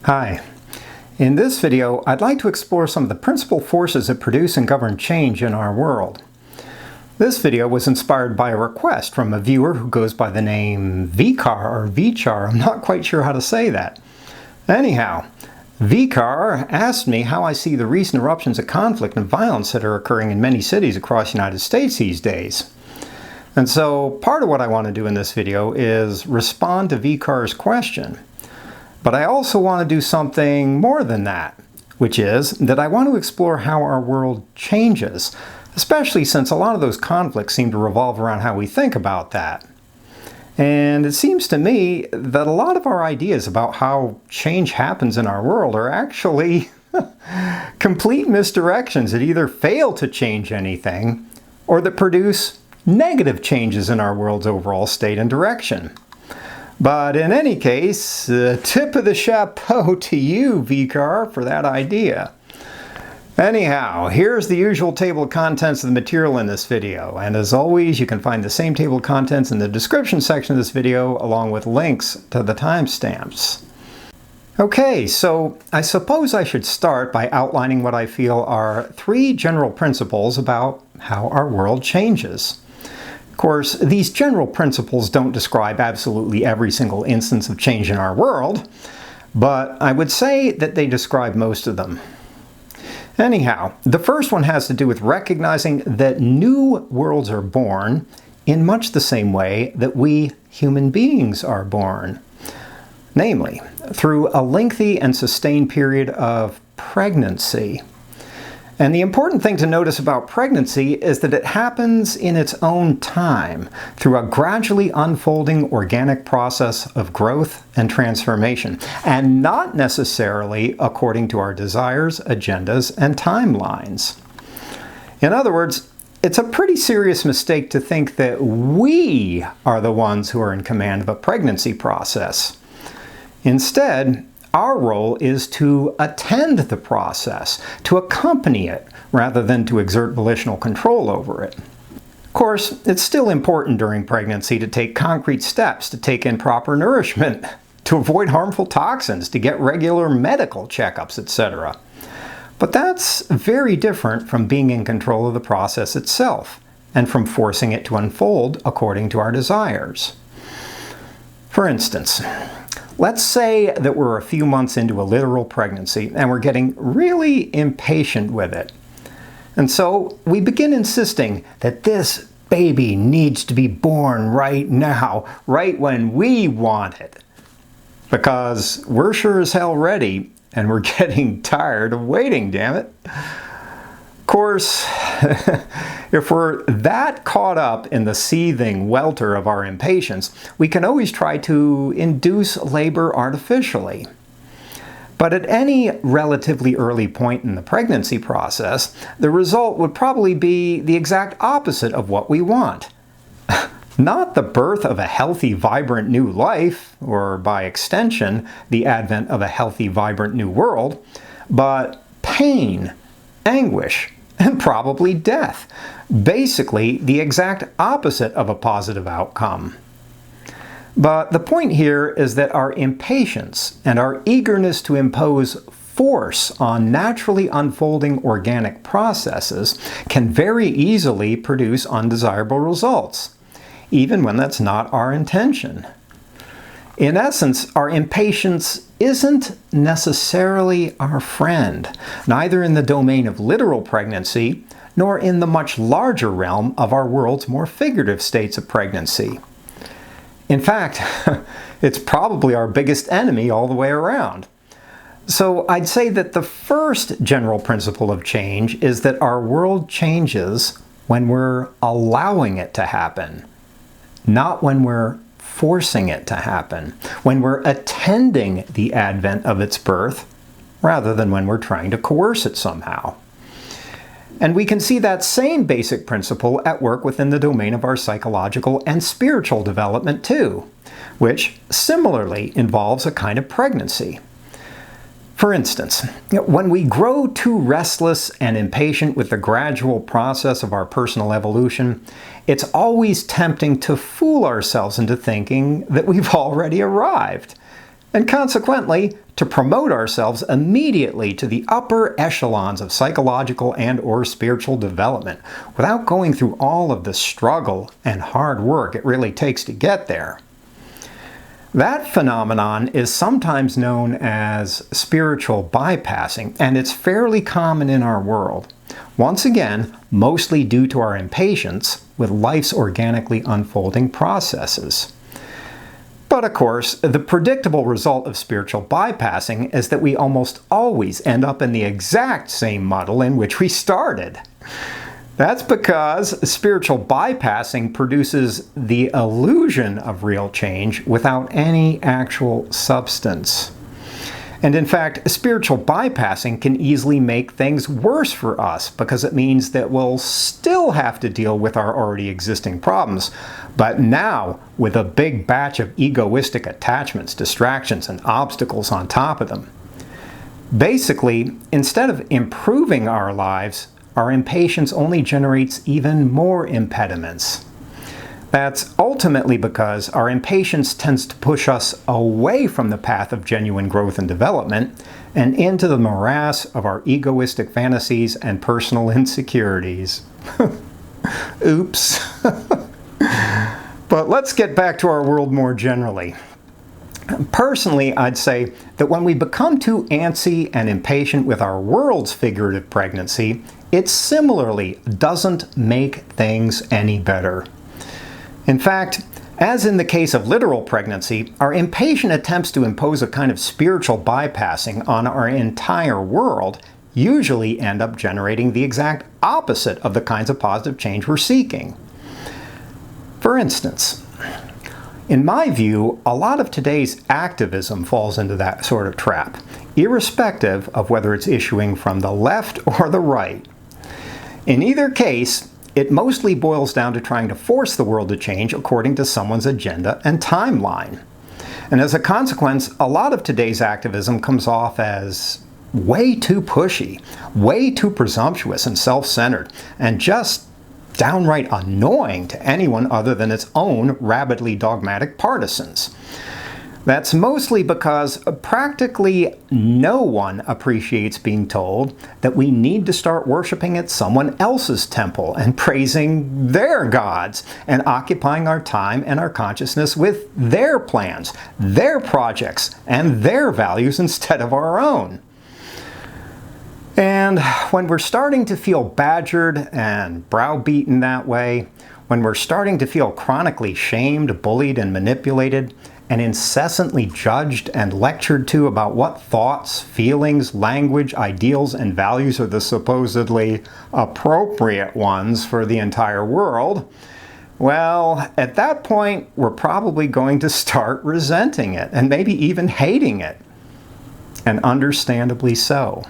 Hi. In this video, I'd like to explore some of the principal forces that produce and govern change in our world. This video was inspired by a request from a viewer who goes by the name Vikar or Vichar. I'm not quite sure how to say that. Anyhow, Vikar asked me how I see the recent eruptions of conflict and violence that are occurring in many cities across the United States these days. And so part of what I want to do in this video is respond to Vikar's question. But I also want to do something more than that, which is that I want to explore how our world changes, especially since a lot of those conflicts seem to revolve around how we think about that. And it seems to me that a lot of our ideas about how change happens in our world are actually complete misdirections that either fail to change anything or that produce negative changes in our world's overall state and direction. But in any case, tip of the chapeau to you, Vikar, for that idea. Anyhow, here's the usual table of contents of the material in this video. And as always, you can find the same table of contents in the description section of this video, along with links to the timestamps. Okay, so I suppose I should start by outlining what I feel are three general principles about how our world changes. Of course, these general principles don't describe absolutely every single instance of change in our world, but I would say that they describe most of them. Anyhow, the first one has to do with recognizing that new worlds are born in much the same way that we human beings are born. Namely, through a lengthy and sustained period of pregnancy. And the important thing to notice about pregnancy is that it happens in its own time, through a gradually unfolding organic process of growth and transformation, and not necessarily according to our desires, agendas, and timelines. In other words, it's a pretty serious mistake to think that we are the ones who are in command of a pregnancy process. Instead, our role is to attend the process, to accompany it, rather than to exert volitional control over it. Of course, it's still important during pregnancy to take concrete steps to take in proper nourishment, to avoid harmful toxins, to get regular medical checkups, etc. But that's very different from being in control of the process itself, and from forcing it to unfold according to our desires. For instance, let's say that we're a few months into a literal pregnancy and we're getting really impatient with it. And so we begin insisting that this baby needs to be born right now, right when we want it. Because we're sure as hell ready and we're getting tired of waiting, damn it. Of course, if we're that caught up in the seething welter of our impatience, we can always try to induce labor artificially. But at any relatively early point in the pregnancy process, the result would probably be the exact opposite of what we want. Not the birth of a healthy, vibrant new life, or by extension, the advent of a healthy, vibrant new world, but pain, anguish, and probably death. Basically, the exact opposite of a positive outcome. But the point here is that our impatience and our eagerness to impose force on naturally unfolding organic processes can very easily produce undesirable results, even when that's not our intention. In essence, our impatience isn't necessarily our friend, neither in the domain of literal pregnancy, nor in the much larger realm of our world's more figurative states of pregnancy. In fact, it's probably our biggest enemy all the way around. So I'd say that the first general principle of change is that our world changes when we're allowing it to happen, not when we're forcing it to happen, when we're attending the advent of its birth, rather than when we're trying to coerce it somehow. And we can see that same basic principle at work within the domain of our psychological and spiritual development too, which similarly involves a kind of pregnancy. For instance, when we grow too restless and impatient with the gradual process of our personal evolution, it's always tempting to fool ourselves into thinking that we've already arrived. and consequently to promote ourselves immediately to the upper echelons of psychological and/or spiritual development without going through all of the struggle and hard work it really takes to get there. That phenomenon is sometimes known as spiritual bypassing, and it's fairly common in our world. Once again, mostly due to our impatience with life's organically unfolding processes. But of course, the predictable result of spiritual bypassing is that we almost always end up in the exact same muddle in which we started. That's because spiritual bypassing produces the illusion of real change without any actual substance. And in fact, spiritual bypassing can easily make things worse for us because it means that we'll still have to deal with our already existing problems, but now with a big batch of egoistic attachments, distractions, and obstacles on top of them. Basically, instead of improving our lives, our impatience only generates even more impediments. That's ultimately because our impatience tends to push us away from the path of genuine growth and development and into the morass of our egoistic fantasies and personal insecurities. Oops. But let's get back to our world more generally. Personally, I'd say that when we become too antsy and impatient with our world's figurative pregnancy, it similarly doesn't make things any better. In fact, as in the case of literal pregnancy, our impatient attempts to impose a kind of spiritual bypassing on our entire world usually end up generating the exact opposite of the kinds of positive change we're seeking. For instance, in my view, a lot of today's activism falls into that sort of trap, irrespective of whether it's issuing from the left or the right. In either case, it mostly boils down to trying to force the world to change according to someone's agenda and timeline. And as a consequence, a lot of today's activism comes off as way too pushy, way too presumptuous and self-centered, and just downright annoying to anyone other than its own rabidly dogmatic partisans. That's mostly because practically no one appreciates being told that we need to start worshiping at someone else's temple and praising their gods and occupying our time and our consciousness with their plans, their projects, and their values instead of our own. And when we're starting to feel badgered and browbeaten that way, when we're starting to feel chronically shamed, bullied, and manipulated, and incessantly judged and lectured to about what thoughts, feelings, language, ideals, and values are the supposedly appropriate ones for the entire world, well, at that point, we're probably going to start resenting it and maybe even hating it. And understandably so.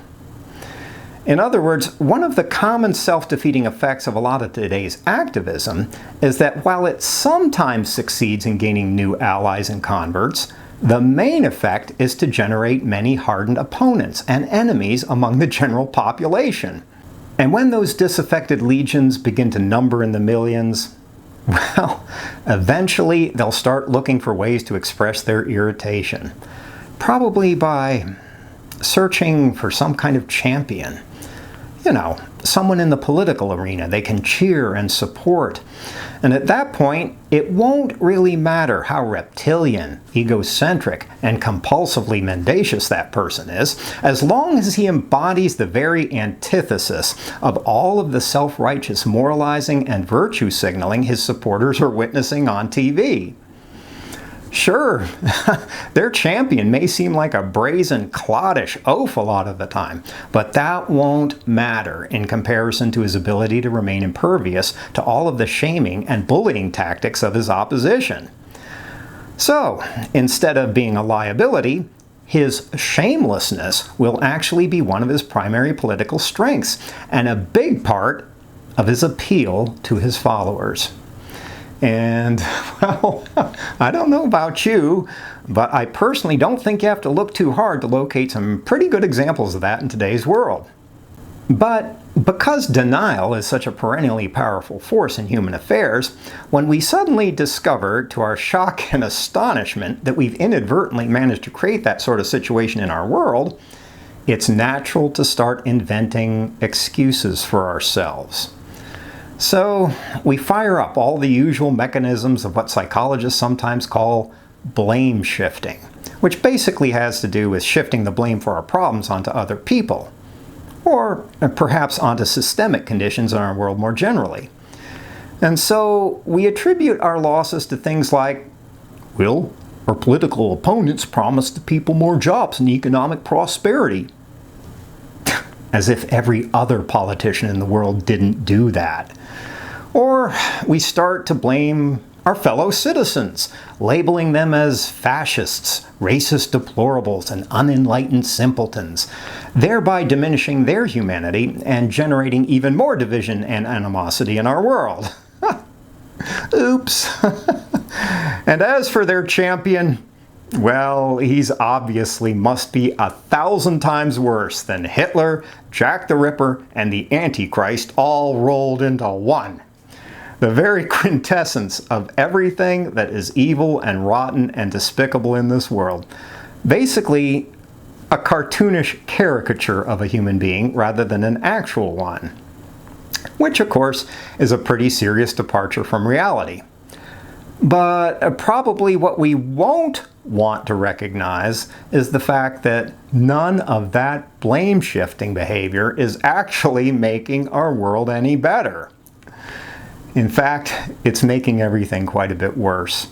In other words, one of the common self-defeating effects of a lot of today's activism is that while it sometimes succeeds in gaining new allies and converts, the main effect is to generate many hardened opponents and enemies among the general population. And when those disaffected legions begin to number in the millions, well, eventually they'll start looking for ways to express their irritation. Probably by searching for some kind of champion. You know, someone in the political arena they can cheer and support. And at that point, it won't really matter how reptilian, egocentric, and compulsively mendacious that person is, as long as he embodies the very antithesis of all of the self-righteous moralizing and virtue signaling his supporters are witnessing on TV. Sure, their champion may seem like a brazen, cloddish oaf a lot of the time, but that won't matter in comparison to his ability to remain impervious to all of the shaming and bullying tactics of his opposition. So, instead of being a liability, his shamelessness will actually be one of his primary political strengths and a big part of his appeal to his followers. And, well, I don't know about you, but I personally don't think you have to look too hard to locate some pretty good examples of that in today's world. But because denial is such a perennially powerful force in human affairs, when we suddenly discover, to our shock and astonishment, that we've inadvertently managed to create that sort of situation in our world, it's natural to start inventing excuses for ourselves. So we fire up all the usual mechanisms of what psychologists sometimes call blame shifting, which basically has to do with shifting the blame for our problems onto other people, or perhaps onto systemic conditions in our world more generally. And so we attribute our losses to things like, well, our political opponents promised the people more jobs and economic prosperity. As if every other politician in the world didn't do that. Or we start to blame our fellow citizens, labeling them as fascists, racist deplorables, and unenlightened simpletons, thereby diminishing their humanity and generating even more division and animosity in our world. Oops. And as for their champion, well, he's obviously must be 1,000 times worse than Hitler, Jack the Ripper, and the Antichrist all rolled into one. The very quintessence of everything that is evil and rotten and despicable in this world. Basically, a cartoonish caricature of a human being rather than an actual one. Which, of course, is a pretty serious departure from reality. But probably what we won't want to recognize is the fact that none of that blame-shifting behavior is actually making our world any better. In fact, it's making everything quite a bit worse.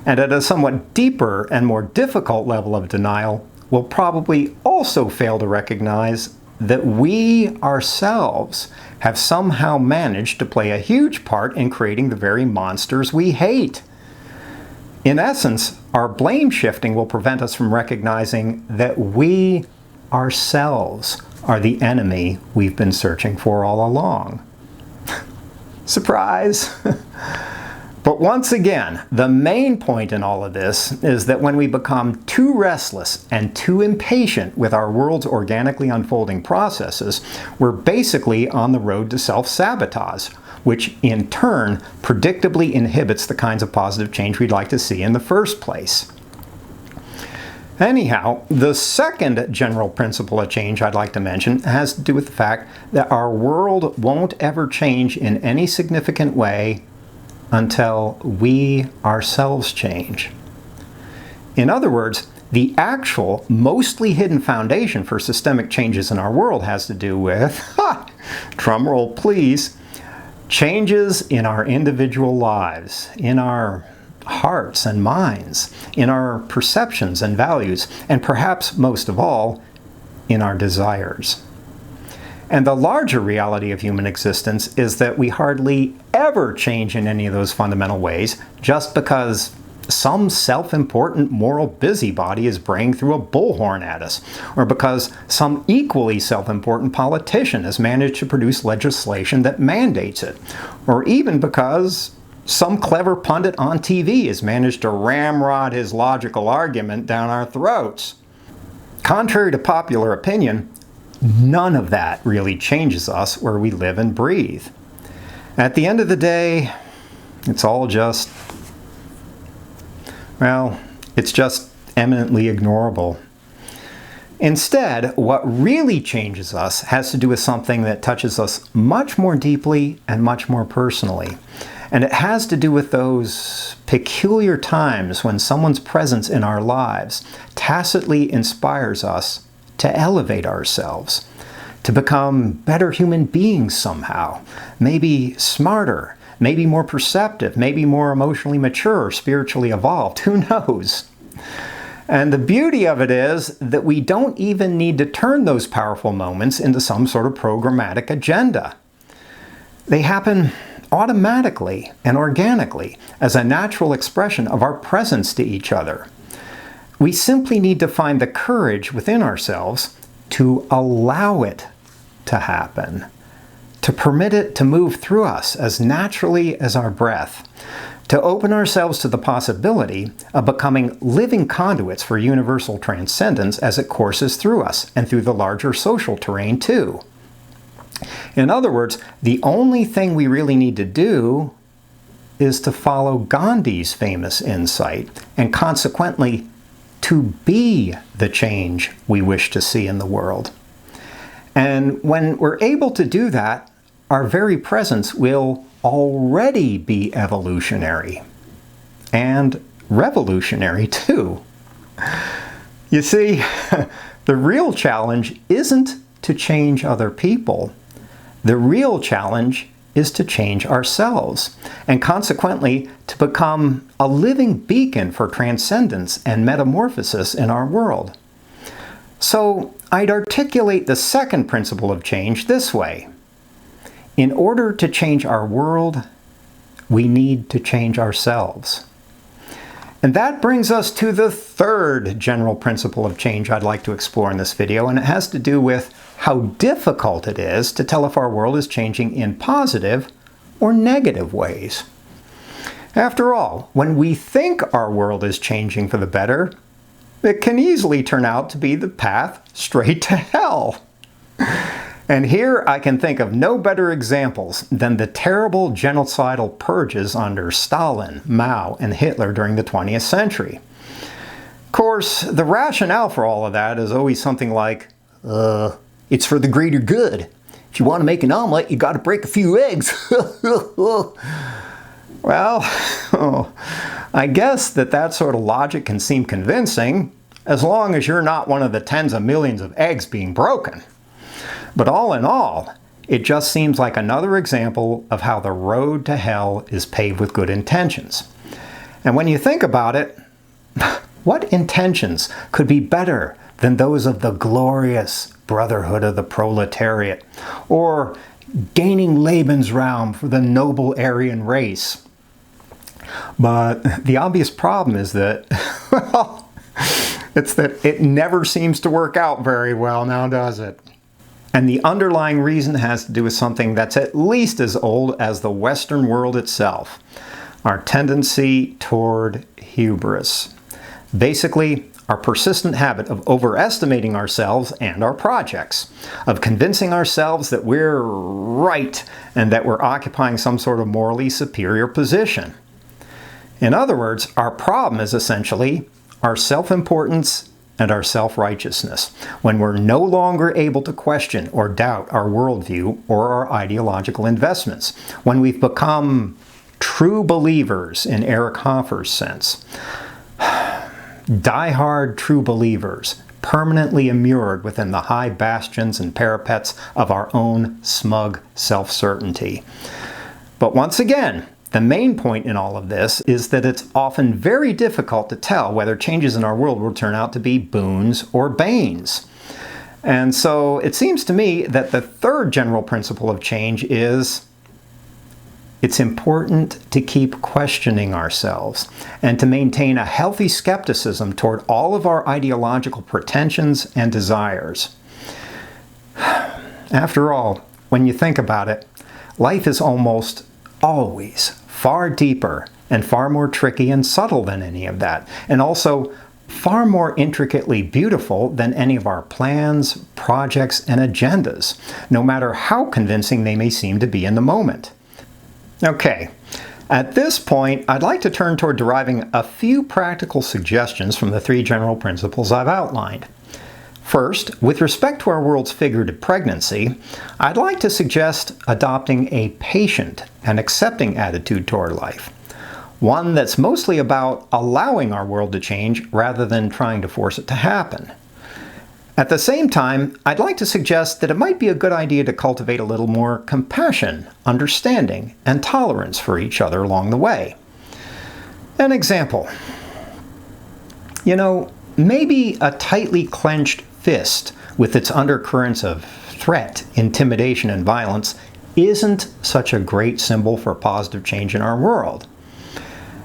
And at a somewhat deeper and more difficult level of denial, we'll probably also fail to recognize that we ourselves have somehow managed to play a huge part in creating the very monsters we hate. In essence, our blame shifting will prevent us from recognizing that we ourselves are the enemy we've been searching for all along. Surprise! But once again, the main point in all of this is that when we become too restless and too impatient with our world's organically unfolding processes, we're basically on the road to self-sabotage, which in turn predictably inhibits the kinds of positive change we'd like to see in the first place. Anyhow, the second general principle of change I'd like to mention has to do with the fact that our world won't ever change in any significant way until we ourselves change. In other words, the actual, mostly hidden foundation for systemic changes in our world has to do with, drumroll please, changes in our individual lives, in our hearts and minds, in our perceptions and values, and perhaps most of all, in our desires. And the larger reality of human existence is that we hardly ever change in any of those fundamental ways just because some self-important moral busybody is braying through a bullhorn at us, or because some equally self-important politician has managed to produce legislation that mandates it, or even because some clever pundit on TV has managed to ramrod his logical argument down our throats. Contrary to popular opinion, none of that really changes us where we live and breathe. At the end of the day, it's all just, well, it's just eminently ignorable. Instead, what really changes us has to do with something that touches us much more deeply and much more personally. And it has to do with those peculiar times when someone's presence in our lives tacitly inspires us to elevate ourselves, to become better human beings somehow, maybe smarter, maybe more perceptive, maybe more emotionally mature or spiritually evolved, who knows? And the beauty of it is that we don't even need to turn those powerful moments into some sort of programmatic agenda. They happen automatically and organically as a natural expression of our presence to each other. We simply need to find the courage within ourselves to allow it to happen, to permit it to move through us as naturally as our breath, to open ourselves to the possibility of becoming living conduits for universal transcendence as it courses through us and through the larger social terrain too. In other words, the only thing we really need to do is to follow Gandhi's famous insight and consequently to be the change we wish to see in the world. And when we're able to do that, our very presence will already be evolutionary and revolutionary too. You see, the real challenge isn't to change other people. The real challenge is to change ourselves, and consequently to become a living beacon for transcendence and metamorphosis in our world. So I'd articulate the second principle of change this way. In order to change our world, we need to change ourselves. And that brings us to the third general principle of change I'd like to explore in this video, and it has to do with how difficult it is to tell if our world is changing in positive or negative ways. After all, when we think our world is changing for the better, it can easily turn out to be the path straight to hell. And here I can think of no better examples than the terrible genocidal purges under Stalin, Mao, and Hitler during the 20th century. Of course, the rationale for all of that is always something like, it's for the greater good. If you want to make an omelet, you got to break a few eggs. Well, I guess that sort of logic can seem convincing, as long as you're not one of the tens of millions of eggs being broken. But all in all, it just seems like another example of how the road to hell is paved with good intentions. And when you think about it, what intentions could be better than those of the glorious brotherhood of the proletariat, or gaining Lebensraum for the noble Aryan race? But the obvious problem is that, well, it's that it never seems to work out very well now, does it? And the underlying reason has to do with something that's at least as old as the Western world itself: our tendency toward hubris. Basically, our persistent habit of overestimating ourselves and our projects, of convincing ourselves that we're right and that we're occupying some sort of morally superior position. In other words, our problem is essentially our self-importance and our self-righteousness, when we're no longer able to question or doubt our worldview or our ideological investments, when we've become true believers in Eric Hoffer's sense. Die-hard true believers, permanently immured within the high bastions and parapets of our own smug self-certainty. But once again, the main point in all of this is that it's often very difficult to tell whether changes in our world will turn out to be boons or banes. And so it seems to me that the third general principle of change is it's important to keep questioning ourselves and to maintain a healthy skepticism toward all of our ideological pretensions and desires. After all, when you think about it, life is almost always far deeper and far more tricky and subtle than any of that, and also far more intricately beautiful than any of our plans, projects, and agendas, no matter how convincing they may seem to be in the moment. Okay, at this point, I'd like to turn toward deriving a few practical suggestions from the three general principles I've outlined. First, with respect to our world's figurative pregnancy, I'd like to suggest adopting a patient and accepting attitude toward life. One that's mostly about allowing our world to change rather than trying to force it to happen. At the same time, I'd like to suggest that it might be a good idea to cultivate a little more compassion, understanding, and tolerance for each other along the way. An example. Maybe a tightly clenched fist with its undercurrents of threat, intimidation, and violence isn't such a great symbol for positive change in our world.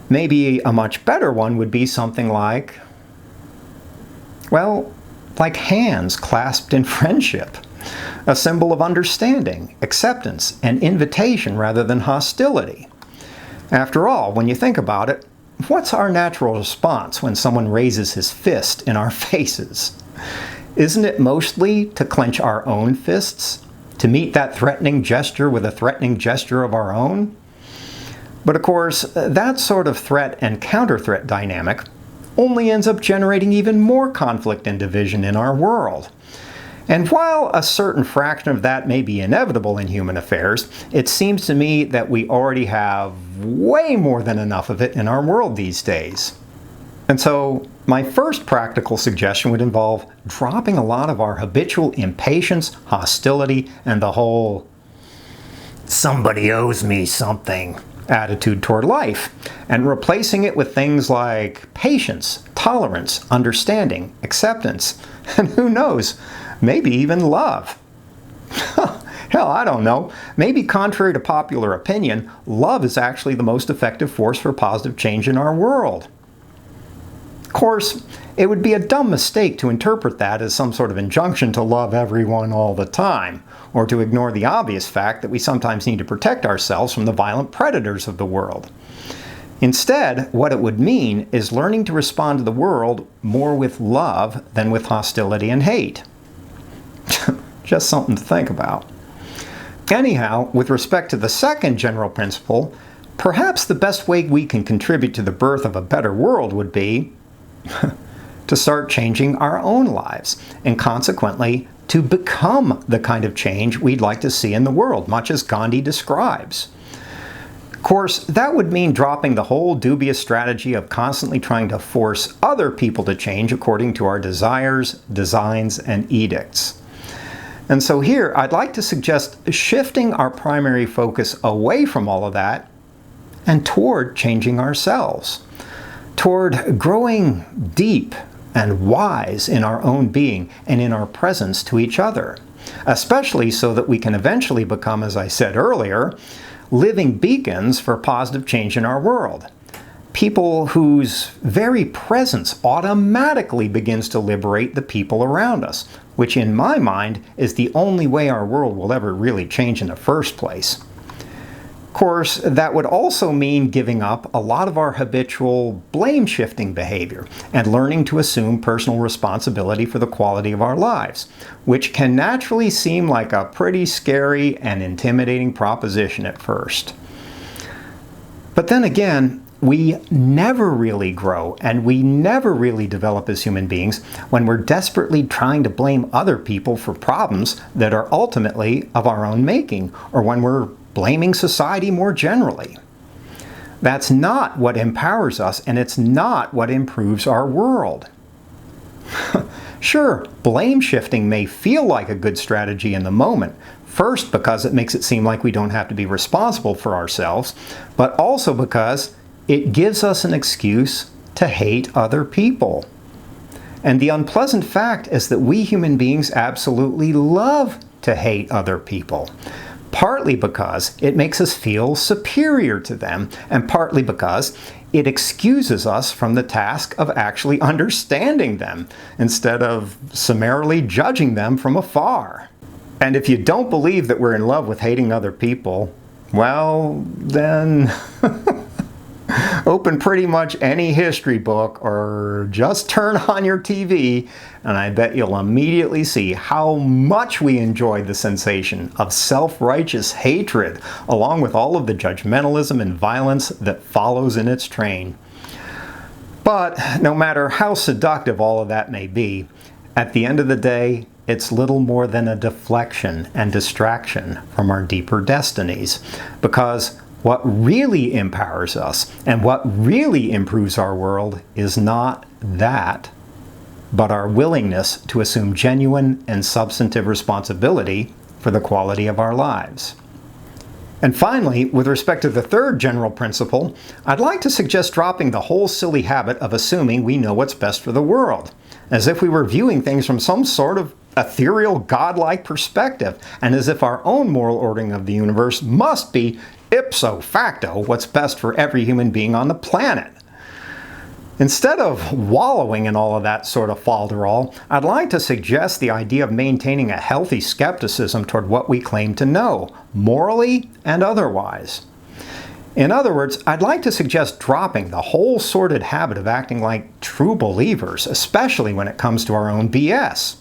Maybe a much better one would be something like hands clasped in friendship, a symbol of understanding, acceptance, and invitation rather than hostility. After all, when you think about it, what's our natural response when someone raises his fist in our faces? Isn't it mostly to clench our own fists? to meet that threatening gesture with a threatening gesture of our own? But of course, that sort of threat and counter-threat dynamic only ends up generating even more conflict and division in our world. And while a certain fraction of that may be inevitable in human affairs, it seems to me that we already have way more than enough of it in our world these days. And so, my first practical suggestion would involve dropping a lot of our habitual impatience, hostility, and the whole "somebody owes me something" attitude toward life, and replacing it with things like patience, tolerance, understanding, acceptance, and who knows, maybe even love. Hell, I don't know. Maybe contrary to popular opinion, love is actually the most effective force for positive change in our world. Of course, it would be a dumb mistake to interpret that as some sort of injunction to love everyone all the time, or to ignore the obvious fact that we sometimes need to protect ourselves from the violent predators of the world. Instead, what it would mean is learning to respond to the world more with love than with hostility and hate. Just something to think about. Anyhow, with respect to the second general principle, perhaps the best way we can contribute to the birth of a better world would be to start changing our own lives, and consequently to become the kind of change we'd like to see in the world, much as Gandhi describes. Of course, that would mean dropping the whole dubious strategy of constantly trying to force other people to change according to our desires, designs, and edicts. And so here, I'd like to suggest shifting our primary focus away from all of that and toward changing ourselves, toward growing deep and wise in our own being and in our presence to each other, especially so that we can eventually become, as I said earlier, living beacons for positive change in our world. People whose very presence automatically begins to liberate the people around us, which in my mind is the only way our world will ever really change in the first place. Of course, that would also mean giving up a lot of our habitual blame-shifting behavior and learning to assume personal responsibility for the quality of our lives, which can naturally seem like a pretty scary and intimidating proposition at first. But then again, we never really grow and we never really develop as human beings when we're desperately trying to blame other people for problems that are ultimately of our own making, or when we're blaming society more generally. That's not what empowers us, and it's not what improves our world. Sure, blame shifting may feel like a good strategy in the moment, first because it makes it seem like we don't have to be responsible for ourselves, but also because it gives us an excuse to hate other people. And the unpleasant fact is that we human beings absolutely love to hate other people. Partly because it makes us feel superior to them, and partly because it excuses us from the task of actually understanding them, instead of summarily judging them from afar. And if you don't believe that we're in love with hating other people, well, then open pretty much any history book or just turn on your TV, and I bet you'll immediately see how much we enjoy the sensation of self-righteous hatred, along with all of the judgmentalism and violence that follows in its train. But no matter how seductive all of that may be, at the end of the day, it's little more than a deflection and distraction from our deeper destinies, because what really empowers us and what really improves our world is not that, but our willingness to assume genuine and substantive responsibility for the quality of our lives. And finally, with respect to the third general principle, I'd like to suggest dropping the whole silly habit of assuming we know what's best for the world, as if we were viewing things from some sort of ethereal, godlike perspective, and as if our own moral ordering of the universe must be ipso facto what's best for every human being on the planet. Instead of wallowing in all of that sort of falderall, I'd like to suggest the idea of maintaining a healthy skepticism toward what we claim to know, morally and otherwise. In other words, I'd like to suggest dropping the whole sordid habit of acting like true believers, especially when it comes to our own BS.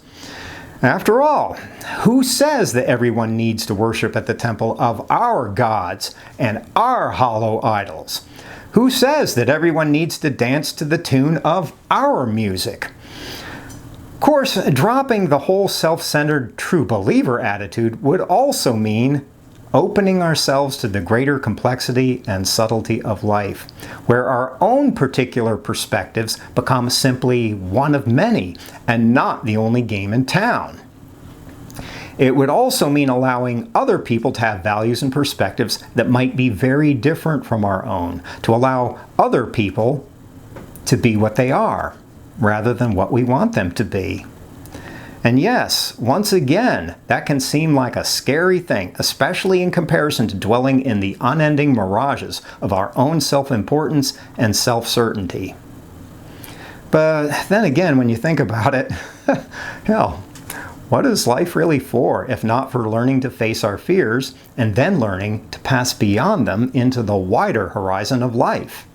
After all, who says that everyone needs to worship at the temple of our gods and our hollow idols? Who says that everyone needs to dance to the tune of our music? Of course, dropping the whole self-centered true believer attitude would also mean opening ourselves to the greater complexity and subtlety of life, where our own particular perspectives become simply one of many and not the only game in town. It would also mean allowing other people to have values and perspectives that might be very different from our own, to allow other people to be what they are, rather than what we want them to be. And yes, once again, that can seem like a scary thing, especially in comparison to dwelling in the unending mirages of our own self-importance and self-certainty. But then again, when you think about it, hell, what is life really for if not for learning to face our fears and then learning to pass beyond them into the wider horizon of life?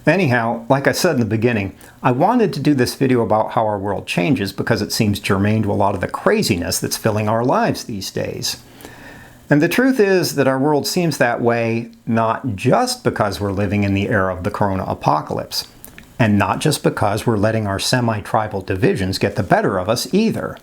Anyhow, like I said in the beginning, I wanted to do this video about how our world changes because it seems germane to a lot of the craziness that's filling our lives these days. And the truth is that our world seems that way not just because we're living in the era of the corona apocalypse, and not just because we're letting our semi-tribal divisions get the better of us either.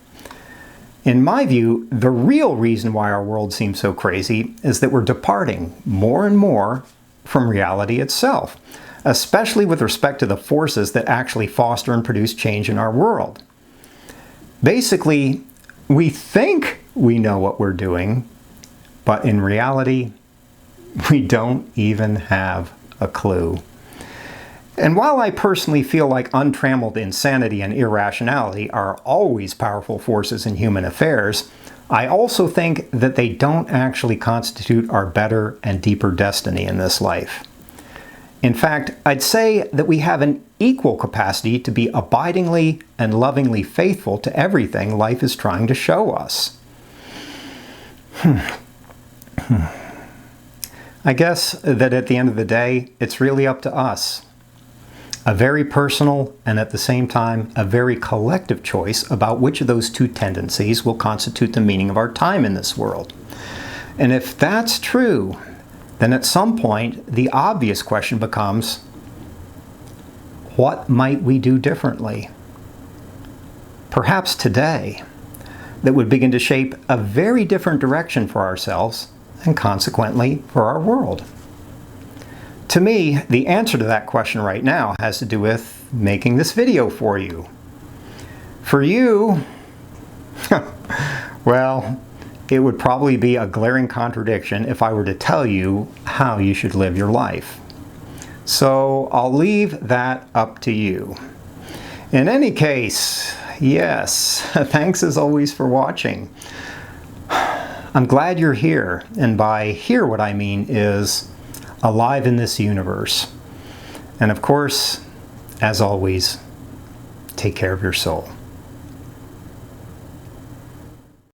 In my view, the real reason why our world seems so crazy is that we're departing more and more from reality itself, especially with respect to the forces that actually foster and produce change in our world. Basically, we think we know what we're doing, but in reality, we don't even have a clue. And while I personally feel like untrammeled insanity and irrationality are always powerful forces in human affairs, I also think that they don't actually constitute our better and deeper destiny in this life. In fact, I'd say that we have an equal capacity to be abidingly and lovingly faithful to everything life is trying to show us. I guess that at the end of the day, it's really up to us. A very personal and at the same time a very collective choice about which of those two tendencies will constitute the meaning of our time in this world. And if that's true, then at some point the obvious question becomes, what might we do differently? Perhaps today, that would begin to shape a very different direction for ourselves and consequently for our world. To me, the answer to that question right now has to do with making this video for you. For you, well, it would probably be a glaring contradiction if I were to tell you how you should live your life. So I'll leave that up to you. In any case, yes, thanks as always for watching. I'm glad you're here, and by here what I mean is alive in this universe. And of course, as always, take care of your soul.